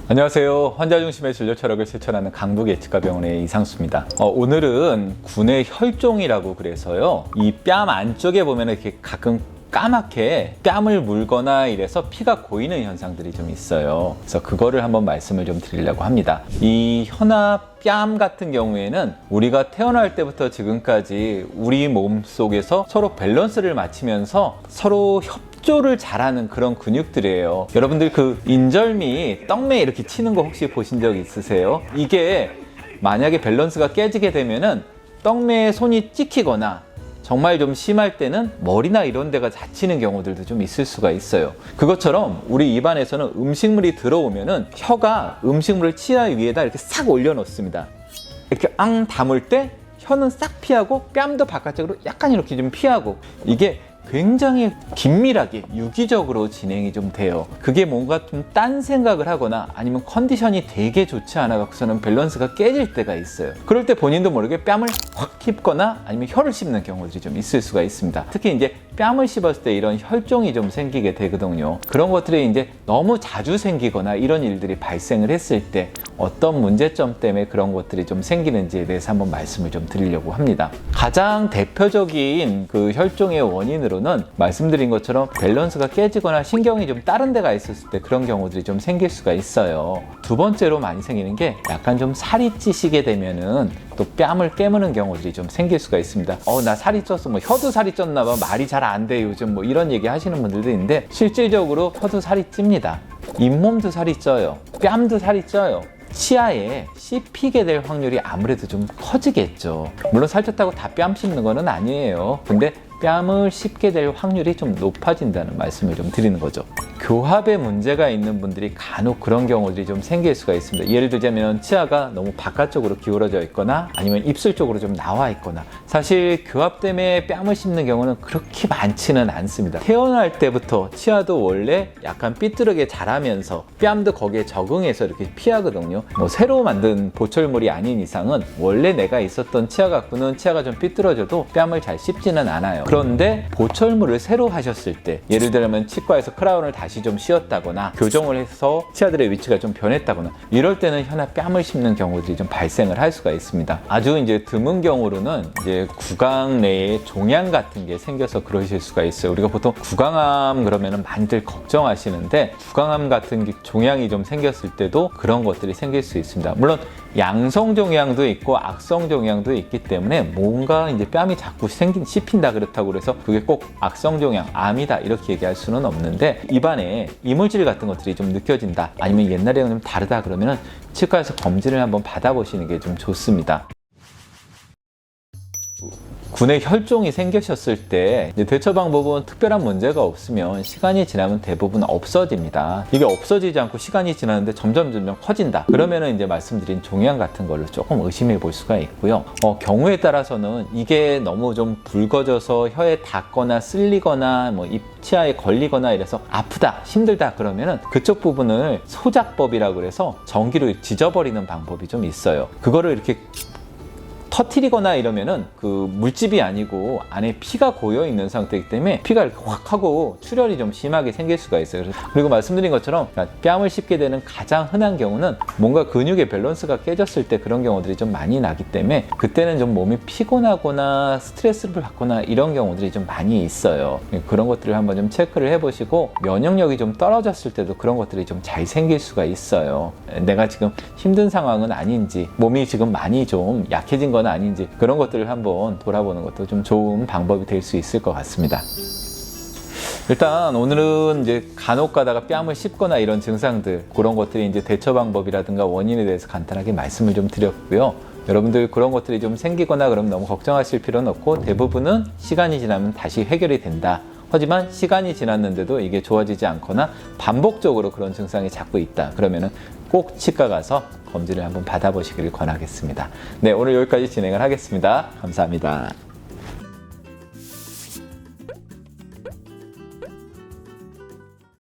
안녕하세요. 환자 중심의 진료 철학을 실천하는 강북 예치과병원의 이상수입니다. 오늘은 군의 혈종이라고 그래서요. 이 뺨 안쪽에 보면 이렇게 가끔 까맣게 뺨을 물거나 이래서 피가 고이는 현상들이 좀 있어요. 그래서 그거를 한번 말씀을 좀 드리려고 합니다. 이 혀나 뺨 같은 경우에는 우리가 태어날 때부터 지금까지 우리 몸 속에서 서로 밸런스를 맞추면서 서로 협조를 잘하는 그런 근육들이에요. 여러분들 그 인절미, 떡매 이렇게 치는 거 혹시 보신 적 있으세요? 이게 만약에 밸런스가 깨지게 되면은 떡매에 손이 찍히거나 정말 좀 심할 때는 머리나 이런 데가 다치는 경우들도 좀 있을 수가 있어요. 그것처럼 우리 입안에서는 음식물이 들어오면은 혀가 음식물을 치아 위에다 이렇게 싹 올려놓습니다. 이렇게 앙 담을 때 혀는 싹 피하고 뺨도 바깥쪽으로 약간 이렇게 좀 피하고, 이게 굉장히 긴밀하게 유기적으로 진행이 좀 돼요. 그게 뭔가 좀 딴 생각을 하거나 아니면 컨디션이 되게 좋지 않아 갖고서는 밸런스가 깨질 때가 있어요. 그럴 때 본인도 모르게 뺨을 확 씹거나 아니면 혀를 씹는 경우들이 좀 있을 수가 있습니다. 특히 이제 뺨을 씹었을 때 이런 혈종이 좀 생기게 되거든요. 그런 것들이 이제 너무 자주 생기거나 이런 일들이 발생을 했을 때 어떤 문제점 때문에 그런 것들이 좀 생기는지에 대해서 한번 말씀을 좀 드리려고 합니다. 가장 대표적인 그 혈종의 원인으로는 말씀드린 것처럼 밸런스가 깨지거나 신경이 좀 다른 데가 있었을 때 그런 경우들이 좀 생길 수가 있어요. 두 번째로 많이 생기는 게 약간 좀 살이 찌시게 되면은 또 뺨을 깨무는 경우들이 좀 생길 수가 있습니다. 나 살이 쪘어, 뭐 혀도 살이 쪘나 봐, 말이 잘 안 돼 요즘, 뭐 이런 얘기 하시는 분들도 있는데 실질적으로 혀도 살이 찝니다. 잇몸도 살이 쪄요. 뺨도 살이 쪄요. 치아에 씹히게 될 확률이 아무래도 좀 커지겠죠. 물론 살쪘다고 다 뺨 씹는 거는 아니에요. 근데 뺨을 씹게 될 확률이 좀 높아진다는 말씀을 좀 드리는 거죠. 교합에 문제가 있는 분들이 간혹 그런 경우들이 좀 생길 수가 있습니다. 예를 들자면 치아가 너무 바깥쪽으로 기울어져 있거나 아니면 입술 쪽으로 좀 나와 있거나, 사실 교합 때문에 뺨을 씹는 경우는 그렇게 많지는 않습니다. 태어날 때부터 치아도 원래 약간 삐뚤게 자라면서 뺨도 거기에 적응해서 이렇게 피하거든요. 뭐 새로 만든 보철물이 아닌 이상은 원래 내가 있었던 치아 갖고는 치아가 좀 삐뚤어져도 뺨을 잘 씹지는 않아요. 그런데 보철물을 새로 하셨을 때, 예를 들면 치과에서 크라운을 다시 좀 씌웠다거나 교정을 해서 치아들의 위치가 좀 변했다거나 이럴 때는 혀나 뺨을 씹는 경우들이 좀 발생을 할 수가 있습니다. 아주 이제 드문 경우로는 이제 구강 내에 종양 같은 게 생겨서 그러실 수가 있어요. 우리가 보통 구강암 그러면은 많이들 걱정하시는데, 구강암 같은 종양이 좀 생겼을 때도 그런 것들이 생길 수 있습니다. 물론 양성 종양도 있고 악성 종양도 있기 때문에 뭔가 이제 뺨이 자꾸 씹힌다 그렇다고 그래서 그게 꼭 악성 종양, 암이다 이렇게 얘기할 수는 없는데, 입안에 이물질 같은 것들이 좀 느껴진다, 아니면 옛날에는 좀 다르다 그러면은 치과에서 검진을 한번 받아보시는 게 좀 좋습니다. 군의 혈종이 생기셨을 때 대처 방법은 특별한 문제가 없으면 시간이 지나면 대부분 없어집니다. 이게 없어지지 않고 시간이 지나는데 점점 커진다. 그러면은 이제 말씀드린 종양 같은 걸로 조금 의심해 볼 수가 있고요. 경우에 따라서는 이게 너무 좀 붉어져서 혀에 닿거나 쓸리거나 뭐 입 치아에 걸리거나 이래서 아프다, 힘들다 그러면은 그쪽 부분을 소작법이라고 해서 전기로 지져버리는 방법이 좀 있어요. 그거를 이렇게 터트리거나 이러면은 그 물집이 아니고 안에 피가 고여 있는 상태이기 때문에 피가 이렇게 확 하고 출혈이 좀 심하게 생길 수가 있어요. 그리고 말씀드린 것처럼 뺨을 씹게 되는 가장 흔한 경우는 뭔가 근육의 밸런스가 깨졌을 때 그런 경우들이 좀 많이 나기 때문에 그때는 좀 몸이 피곤하거나 스트레스를 받거나 이런 경우들이 좀 많이 있어요. 그런 것들을 한번 좀 체크를 해보시고, 면역력이 좀 떨어졌을 때도 그런 것들이 좀 잘 생길 수가 있어요. 내가 지금 힘든 상황은 아닌지, 몸이 지금 많이 좀 약해진 건 아닌지, 그런 것들을 한번 돌아보는 것도 좀 좋은 방법이 될 수 있을 것 같습니다. 일단 오늘은 이제 간혹 가다가 뺨을 씹거나 이런 증상들, 그런 것들이 이제 대처 방법이라든가 원인에 대해서 간단하게 말씀을 좀 드렸고요. 여러분들 그런 것들이 좀 생기거나 그러면 너무 걱정하실 필요는 없고, 대부분은 시간이 지나면 다시 해결이 된다. 하지만 시간이 지났는데도 이게 좋아지지 않거나 반복적으로 그런 증상이 자꾸 있다 그러면은 꼭 치과 가서 검진을 한번 받아보시기를 권하겠습니다. 네, 오늘 여기까지 진행을 하겠습니다. 감사합니다.